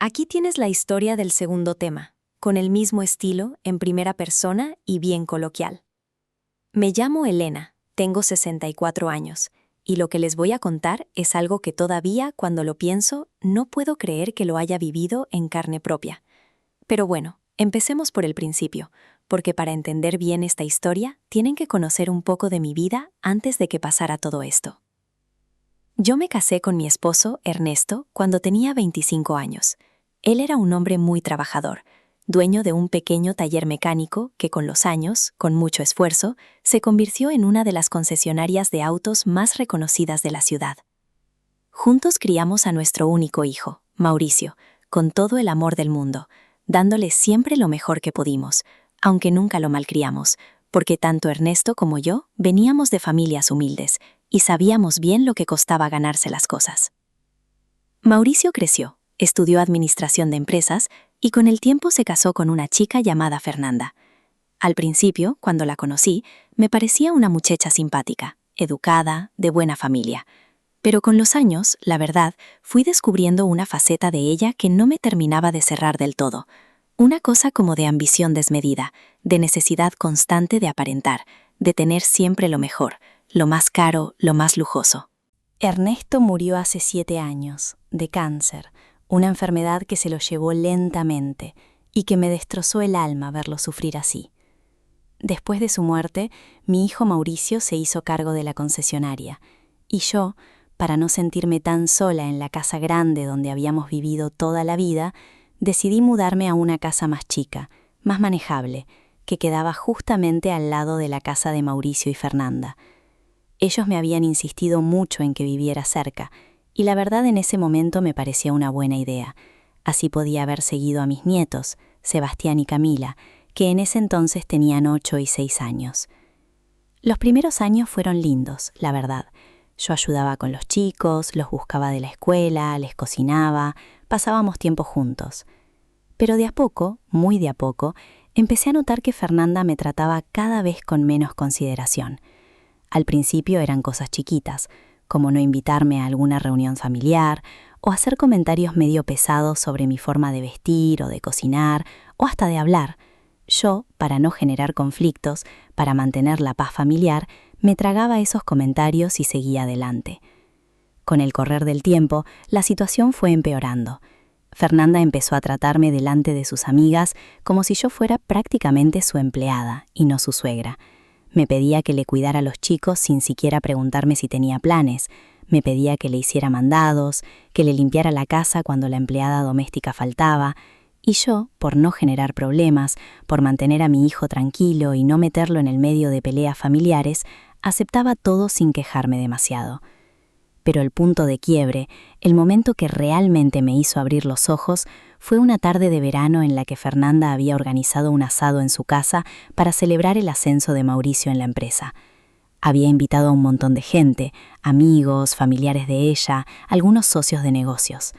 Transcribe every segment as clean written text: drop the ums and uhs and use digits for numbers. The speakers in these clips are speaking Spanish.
Aquí tienes la historia del segundo tema, con el mismo estilo, en primera persona y bien coloquial. Me llamo Elena, tengo 64 años, y lo que les voy a contar es algo que todavía, cuando lo pienso, no puedo creer que lo haya vivido en carne propia. Pero bueno, empecemos por el principio, porque para entender bien esta historia, tienen que conocer un poco de mi vida antes de que pasara todo esto. Yo me casé con mi esposo, Ernesto, cuando tenía 25 años. Él era un hombre muy trabajador, dueño de un pequeño taller mecánico que con los años, con mucho esfuerzo, se convirtió en una de las concesionarias de autos más reconocidas de la ciudad. Juntos criamos a nuestro único hijo, Mauricio, con todo el amor del mundo, dándole siempre lo mejor que pudimos, aunque nunca lo malcriamos, porque tanto Ernesto como yo veníamos de familias humildes y sabíamos bien lo que costaba ganarse las cosas. Mauricio creció, estudió administración de empresas y con el tiempo se casó con una chica llamada Fernanda. Al principio, cuando la conocí, me parecía una muchacha simpática, educada, de buena familia. Pero con los años, la verdad, fui descubriendo una faceta de ella que no me terminaba de cerrar del todo. Una cosa como de ambición desmedida, de necesidad constante de aparentar, de tener siempre lo mejor, lo más caro, lo más lujoso. Ernesto murió hace 7 años, de cáncer, una enfermedad que se lo llevó lentamente y que me destrozó el alma verlo sufrir así. Después de su muerte, mi hijo Mauricio se hizo cargo de la concesionaria, y yo, para no sentirme tan sola en la casa grande donde habíamos vivido toda la vida, decidí mudarme a una casa más chica, más manejable, que quedaba justamente al lado de la casa de Mauricio y Fernanda. Ellos me habían insistido mucho en que viviera cerca, y la verdad en ese momento me parecía una buena idea. Así podía haber seguido a mis nietos, Sebastián y Camila, que en ese entonces tenían 8 y 6 años. Los primeros años fueron lindos, la verdad. Yo ayudaba con los chicos, los buscaba de la escuela, les cocinaba, pasábamos tiempo juntos. Pero de a poco, muy de a poco, empecé a notar que Fernanda me trataba cada vez con menos consideración. Al principio eran cosas chiquitas, como no invitarme a alguna reunión familiar o hacer comentarios medio pesados sobre mi forma de vestir o de cocinar o hasta de hablar. Yo, para no generar conflictos, para mantener la paz familiar, me tragaba esos comentarios y seguía adelante. Con el correr del tiempo, la situación fue empeorando. Fernanda empezó a tratarme delante de sus amigas como si yo fuera prácticamente su empleada y no su suegra. Me pedía que le cuidara a los chicos sin siquiera preguntarme si tenía planes. Me pedía que le hiciera mandados, que le limpiara la casa cuando la empleada doméstica faltaba. Y yo, por no generar problemas, por mantener a mi hijo tranquilo y no meterlo en el medio de peleas familiares, aceptaba todo sin quejarme demasiado. Pero el punto de quiebre, el momento que realmente me hizo abrir los ojos, fue una tarde de verano en la que Fernanda había organizado un asado en su casa para celebrar el ascenso de Mauricio en la empresa. Había invitado a un montón de gente, amigos, familiares de ella, algunos socios de negocios.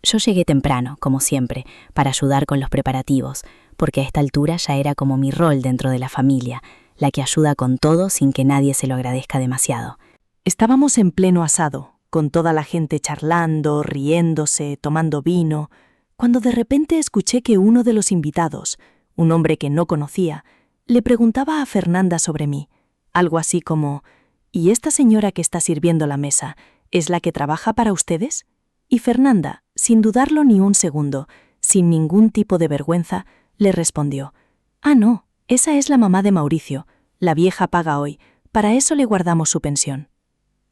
Yo llegué temprano, como siempre, para ayudar con los preparativos, porque a esta altura ya era como mi rol dentro de la familia, la que ayuda con todo sin que nadie se lo agradezca demasiado. Estábamos en pleno asado, con toda la gente charlando, riéndose, tomando vino, cuando de repente escuché que uno de los invitados, un hombre que no conocía, le preguntaba a Fernanda sobre mí, algo así como: ¿y esta señora que está sirviendo la mesa es la que trabaja para ustedes? Y Fernanda, sin dudarlo ni un segundo, sin ningún tipo de vergüenza, le respondió: «Ah, no, esa es la mamá de Mauricio, la vieja paga hoy, para eso le guardamos su pensión».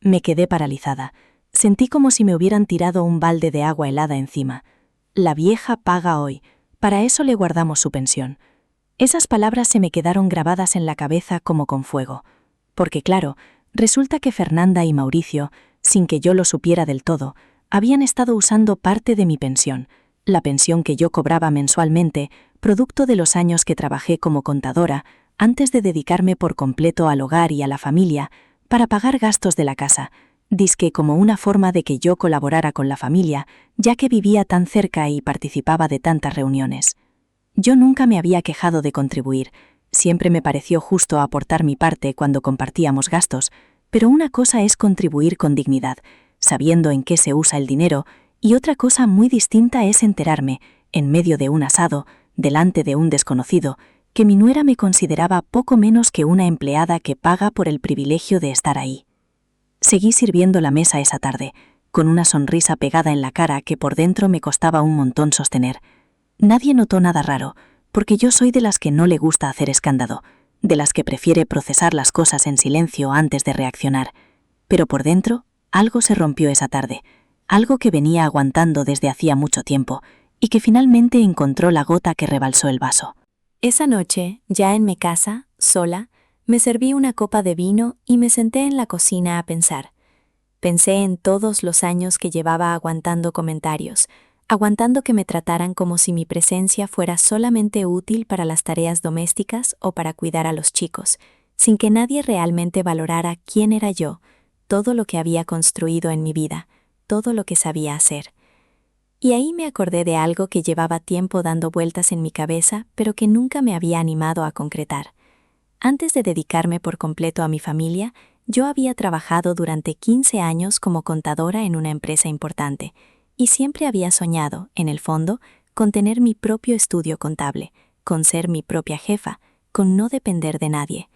Me quedé paralizada. Sentí como si me hubieran tirado un balde de agua helada encima. La vieja paga hoy, para eso le guardamos su pensión. Esas palabras se me quedaron grabadas en la cabeza como con fuego. Porque claro, resulta que Fernanda y Mauricio, sin que yo lo supiera del todo, habían estado usando parte de mi pensión, la pensión que yo cobraba mensualmente, producto de los años que trabajé como contadora, antes de dedicarme por completo al hogar y a la familia, para pagar gastos de la casa, dizque como una forma de que yo colaborara con la familia, ya que vivía tan cerca y participaba de tantas reuniones. Yo nunca me había quejado de contribuir, siempre me pareció justo aportar mi parte cuando compartíamos gastos, pero una cosa es contribuir con dignidad, sabiendo en qué se usa el dinero, Y otra cosa muy distinta es enterarme, en medio de un asado, delante de un desconocido, que mi nuera me consideraba poco menos que una empleada que paga por el privilegio de estar ahí. Seguí sirviendo la mesa esa tarde, con una sonrisa pegada en la cara que por dentro me costaba un montón sostener. Nadie notó nada raro, porque yo soy de las que no le gusta hacer escándalo, de las que prefiere procesar las cosas en silencio antes de reaccionar. Pero por dentro, algo se rompió esa tarde, algo que venía aguantando desde hacía mucho tiempo y que finalmente encontró la gota que rebalsó el vaso. Esa noche, ya en mi casa, sola, me serví una copa de vino y me senté en la cocina a pensar. Pensé en todos los años que llevaba aguantando comentarios, aguantando que me trataran como si mi presencia fuera solamente útil para las tareas domésticas o para cuidar a los chicos, sin que nadie realmente valorara quién era yo, todo lo que había construido en mi vida, todo lo que sabía hacer. Y ahí me acordé de algo que llevaba tiempo dando vueltas en mi cabeza, pero que nunca me había animado a concretar. Antes de dedicarme por completo a mi familia, yo había trabajado durante 15 años como contadora en una empresa importante, y siempre había soñado, en el fondo, con tener mi propio estudio contable, con ser mi propia jefa, con no depender de nadie.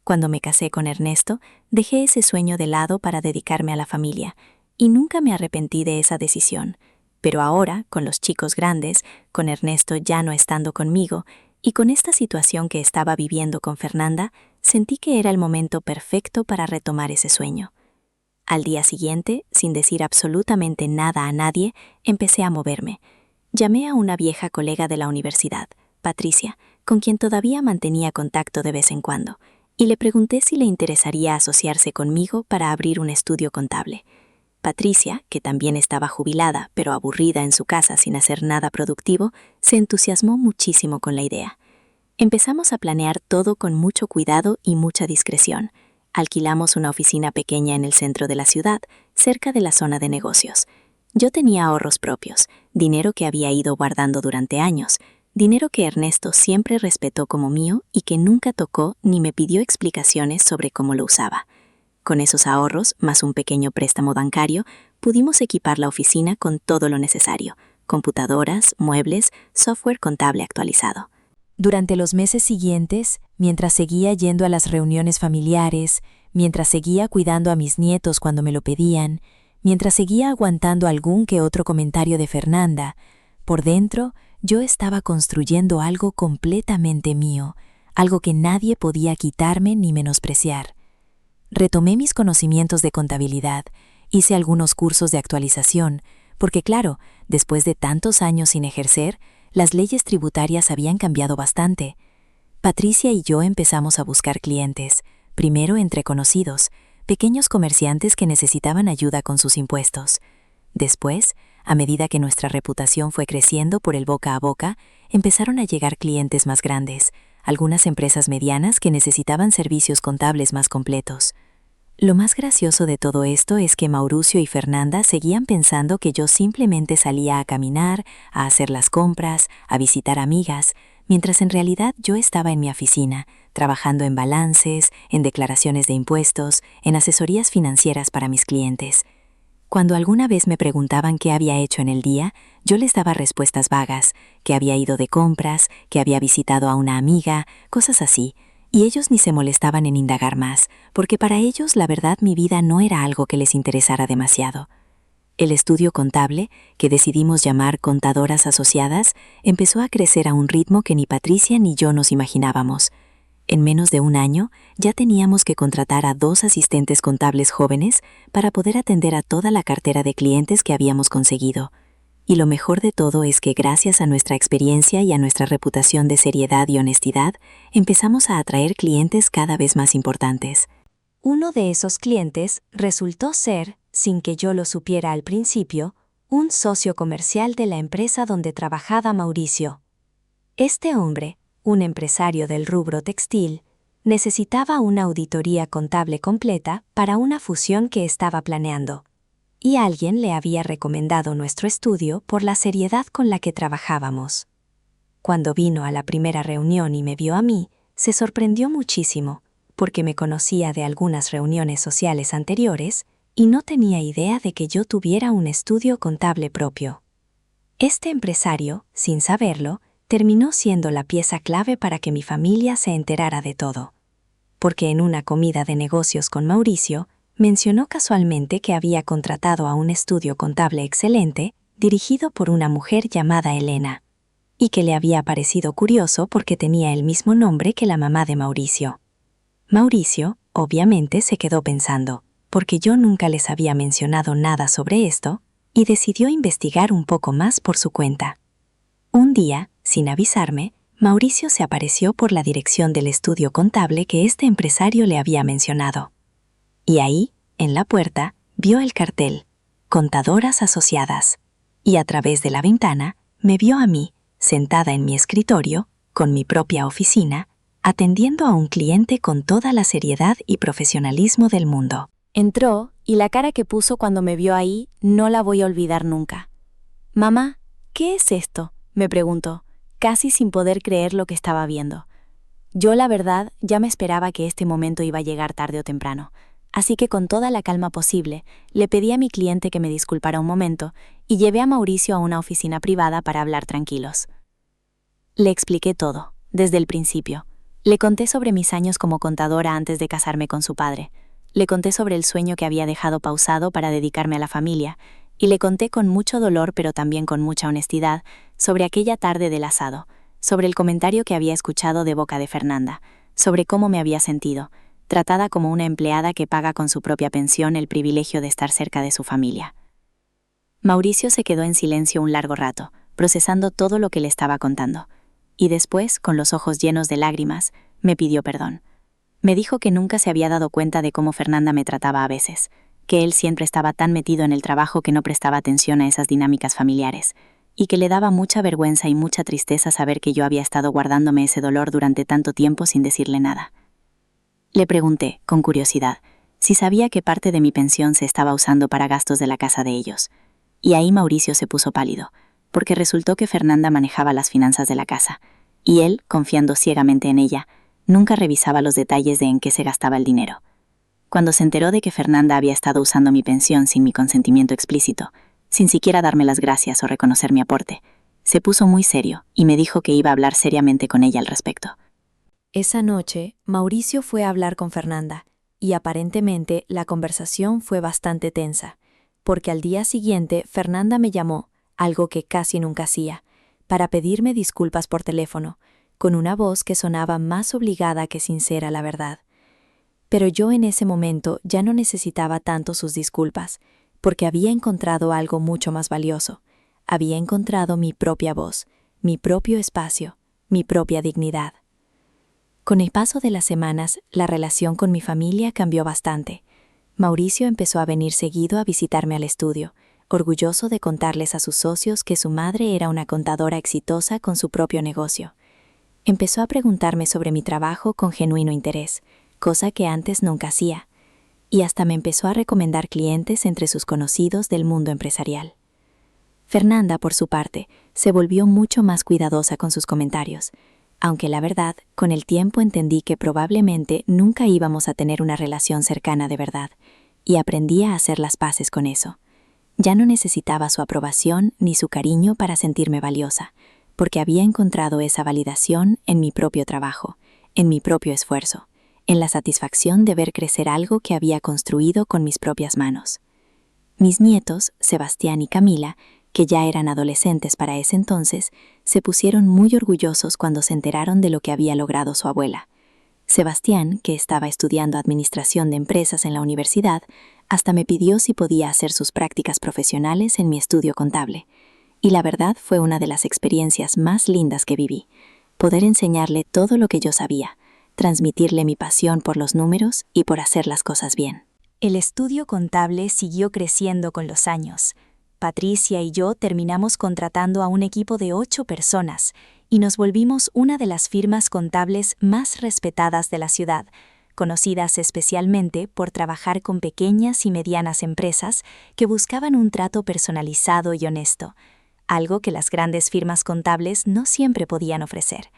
Cuando me casé con Ernesto, dejé ese sueño de lado para dedicarme a la familia, y nunca me arrepentí de esa decisión. Pero ahora, con los chicos grandes, con Ernesto ya no estando conmigo, y con esta situación que estaba viviendo con Fernanda, sentí que era el momento perfecto para retomar ese sueño. Al día siguiente, sin decir absolutamente nada a nadie, empecé a moverme. Llamé a una vieja colega de la universidad, Patricia, con quien todavía mantenía contacto de vez en cuando, y le pregunté si le interesaría asociarse conmigo para abrir un estudio contable. Patricia, que también estaba jubilada, pero aburrida en su casa sin hacer nada productivo, se entusiasmó muchísimo con la idea. Empezamos a planear todo con mucho cuidado y mucha discreción. Alquilamos una oficina pequeña en el centro de la ciudad, cerca de la zona de negocios. Yo tenía ahorros propios, dinero que había ido guardando durante años, dinero que Ernesto siempre respetó como mío y que nunca tocó ni me pidió explicaciones sobre cómo lo usaba. Con esos ahorros, más un pequeño préstamo bancario, pudimos equipar la oficina con todo lo necesario: computadoras, muebles, software contable actualizado. Durante los meses siguientes, mientras seguía yendo a las reuniones familiares, mientras seguía cuidando a mis nietos cuando me lo pedían, mientras seguía aguantando algún que otro comentario de Fernanda, por dentro yo estaba construyendo algo completamente mío, algo que nadie podía quitarme ni menospreciar. Retomé mis conocimientos de contabilidad, hice algunos cursos de actualización, porque claro, después de tantos años sin ejercer, las leyes tributarias habían cambiado bastante. Patricia y yo empezamos a buscar clientes, primero entre conocidos, pequeños comerciantes que necesitaban ayuda con sus impuestos. Después, a medida que nuestra reputación fue creciendo por el boca a boca, empezaron a llegar clientes más grandes, algunas empresas medianas que necesitaban servicios contables más completos. Lo más gracioso de todo esto es que Mauricio y Fernanda seguían pensando que yo simplemente salía a caminar, a hacer las compras, a visitar amigas, mientras en realidad yo estaba en mi oficina, trabajando en balances, en declaraciones de impuestos, en asesorías financieras para mis clientes. Cuando alguna vez me preguntaban qué había hecho en el día, yo les daba respuestas vagas, que había ido de compras, que había visitado a una amiga, cosas así, y ellos ni se molestaban en indagar más, porque para ellos la verdad mi vida no era algo que les interesara demasiado. El estudio contable, que decidimos llamar Contadoras Asociadas, empezó a crecer a un ritmo que ni Patricia ni yo nos imaginábamos. En menos de un año, ya teníamos que contratar a 2 asistentes contables jóvenes para poder atender a toda la cartera de clientes que habíamos conseguido. Y lo mejor de todo es que gracias a nuestra experiencia y a nuestra reputación de seriedad y honestidad, empezamos a atraer clientes cada vez más importantes. Uno de esos clientes resultó ser, sin que yo lo supiera al principio, un socio comercial de la empresa donde trabajaba Mauricio. Este hombre, un empresario del rubro textil, necesitaba una auditoría contable completa para una fusión que estaba planeando, y alguien le había recomendado nuestro estudio por la seriedad con la que trabajábamos. Cuando vino a la primera reunión y me vio a mí, se sorprendió muchísimo, porque me conocía de algunas reuniones sociales anteriores y no tenía idea de que yo tuviera un estudio contable propio. Este empresario, sin saberlo, terminó siendo la pieza clave para que mi familia se enterara de todo. Porque en una comida de negocios con Mauricio, mencionó casualmente que había contratado a un estudio contable excelente, dirigido por una mujer llamada Elena, y que le había parecido curioso porque tenía el mismo nombre que la mamá de Mauricio. Mauricio, obviamente, se quedó pensando, porque yo nunca les había mencionado nada sobre esto, y decidió investigar un poco más por su cuenta. Un día, sin avisarme, Mauricio se apareció por la dirección del estudio contable que este empresario le había mencionado. Y ahí, en la puerta, vio el cartel, Contadoras Asociadas, y a través de la ventana me vio a mí, sentada en mi escritorio, con mi propia oficina, atendiendo a un cliente con toda la seriedad y profesionalismo del mundo. Entró y la cara que puso cuando me vio ahí no la voy a olvidar nunca. «Mamá, ¿qué es esto?», me preguntó, casi sin poder creer lo que estaba viendo. Yo, la verdad, ya me esperaba que este momento iba a llegar tarde o temprano. Así que con toda la calma posible, le pedí a mi cliente que me disculpara un momento y llevé a Mauricio a una oficina privada para hablar tranquilos. Le expliqué todo, desde el principio. Le conté sobre mis años como contadora antes de casarme con su padre. Le conté sobre el sueño que había dejado pausado para dedicarme a la familia, y le conté con mucho dolor pero también con mucha honestidad sobre aquella tarde del asado, sobre el comentario que había escuchado de boca de Fernanda, sobre cómo me había sentido, tratada como una empleada que paga con su propia pensión el privilegio de estar cerca de su familia. Mauricio se quedó en silencio un largo rato, procesando todo lo que le estaba contando, y después, con los ojos llenos de lágrimas, me pidió perdón. Me dijo que nunca se había dado cuenta de cómo Fernanda me trataba a veces, que él siempre estaba tan metido en el trabajo que no prestaba atención a esas dinámicas familiares, y que le daba mucha vergüenza y mucha tristeza saber que yo había estado guardándome ese dolor durante tanto tiempo sin decirle nada. Le pregunté, con curiosidad, si sabía que parte de mi pensión se estaba usando para gastos de la casa de ellos. Y ahí Mauricio se puso pálido, porque resultó que Fernanda manejaba las finanzas de la casa, y él, confiando ciegamente en ella, nunca revisaba los detalles de en qué se gastaba el dinero. Cuando se enteró de que Fernanda había estado usando mi pensión sin mi consentimiento explícito, sin siquiera darme las gracias o reconocer mi aporte, se puso muy serio y me dijo que iba a hablar seriamente con ella al respecto. Esa noche, Mauricio fue a hablar con Fernanda, y aparentemente la conversación fue bastante tensa, porque al día siguiente Fernanda me llamó, algo que casi nunca hacía, para pedirme disculpas por teléfono, con una voz que sonaba más obligada que sincera, la verdad. Pero yo en ese momento ya no necesitaba tanto sus disculpas, porque había encontrado algo mucho más valioso. Había encontrado mi propia voz, mi propio espacio, mi propia dignidad. Con el paso de las semanas, la relación con mi familia cambió bastante. Mauricio empezó a venir seguido a visitarme al estudio, orgulloso de contarles a sus socios que su madre era una contadora exitosa con su propio negocio. Empezó a preguntarme sobre mi trabajo con genuino interés, cosa que antes nunca hacía, y hasta me empezó a recomendar clientes entre sus conocidos del mundo empresarial. Fernanda, por su parte, se volvió mucho más cuidadosa con sus comentarios, aunque la verdad, con el tiempo entendí que probablemente nunca íbamos a tener una relación cercana de verdad, y aprendí a hacer las paces con eso. Ya no necesitaba su aprobación ni su cariño para sentirme valiosa, porque había encontrado esa validación en mi propio trabajo, en mi propio esfuerzo, en la satisfacción de ver crecer algo que había construido con mis propias manos. Mis nietos, Sebastián y Camila, que ya eran adolescentes para ese entonces, se pusieron muy orgullosos cuando se enteraron de lo que había logrado su abuela. Sebastián, que estaba estudiando administración de empresas en la universidad, hasta me pidió si podía hacer sus prácticas profesionales en mi estudio contable. Y la verdad fue una de las experiencias más lindas que viví, poder enseñarle todo lo que yo sabía, transmitirle mi pasión por los números y por hacer las cosas bien. El estudio contable siguió creciendo con los años. Patricia y yo terminamos contratando a un equipo de 8 personas y nos volvimos una de las firmas contables más respetadas de la ciudad, conocidas especialmente por trabajar con pequeñas y medianas empresas que buscaban un trato personalizado y honesto, algo que las grandes firmas contables no siempre podían ofrecer.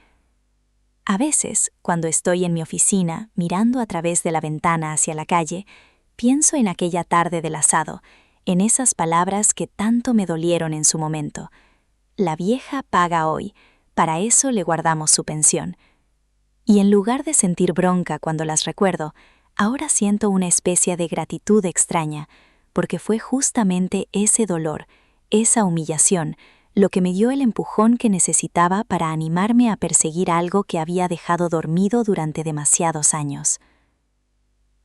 A veces, cuando estoy en mi oficina mirando a través de la ventana hacia la calle, pienso en aquella tarde del asado, en esas palabras que tanto me dolieron en su momento. La vieja paga hoy, para eso le guardamos su pensión. Y en lugar de sentir bronca cuando las recuerdo, ahora siento una especie de gratitud extraña, porque fue justamente ese dolor, esa humillación, lo que me dio el empujón que necesitaba para animarme a perseguir algo que había dejado dormido durante demasiados años.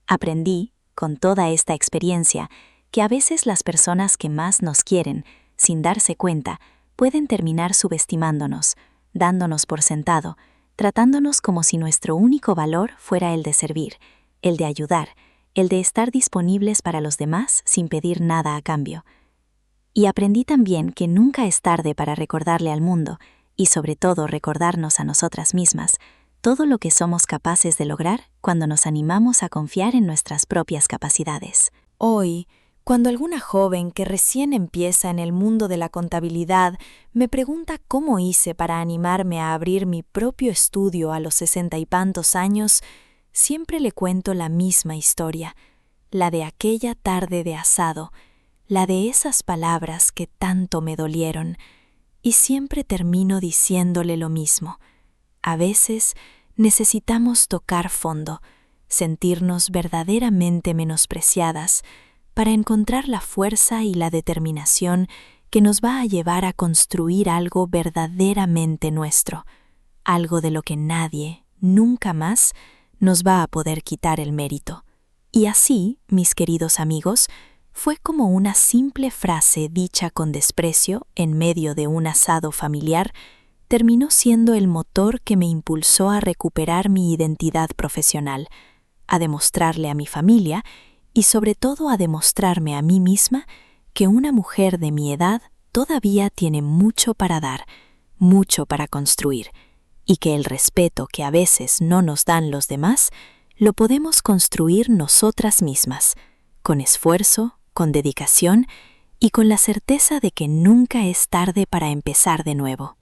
Aprendí, con toda esta experiencia, que a veces las personas que más nos quieren, sin darse cuenta, pueden terminar subestimándonos, dándonos por sentado, tratándonos como si nuestro único valor fuera el de servir, el de ayudar, el de estar disponibles para los demás sin pedir nada a cambio. Y aprendí también que nunca es tarde para recordarle al mundo, y sobre todo recordarnos a nosotras mismas, todo lo que somos capaces de lograr cuando nos animamos a confiar en nuestras propias capacidades. Hoy, cuando alguna joven que recién empieza en el mundo de la contabilidad me pregunta cómo hice para animarme a abrir mi propio estudio a los 60 y tantos años, siempre le cuento la misma historia, la de aquella tarde de asado, la de esas palabras que tanto me dolieron, y siempre termino diciéndole lo mismo. A veces necesitamos tocar fondo, sentirnos verdaderamente menospreciadas, para encontrar la fuerza y la determinación que nos va a llevar a construir algo verdaderamente nuestro, algo de lo que nadie, nunca más, nos va a poder quitar el mérito. Y así, mis queridos amigos, fue como una simple frase dicha con desprecio en medio de un asado familiar, terminó siendo el motor que me impulsó a recuperar mi identidad profesional, a demostrarle a mi familia y sobre todo a demostrarme a mí misma que una mujer de mi edad todavía tiene mucho para dar, mucho para construir, y que el respeto que a veces no nos dan los demás, lo podemos construir nosotras mismas, con esfuerzo, con dedicación y con la certeza de que nunca es tarde para empezar de nuevo.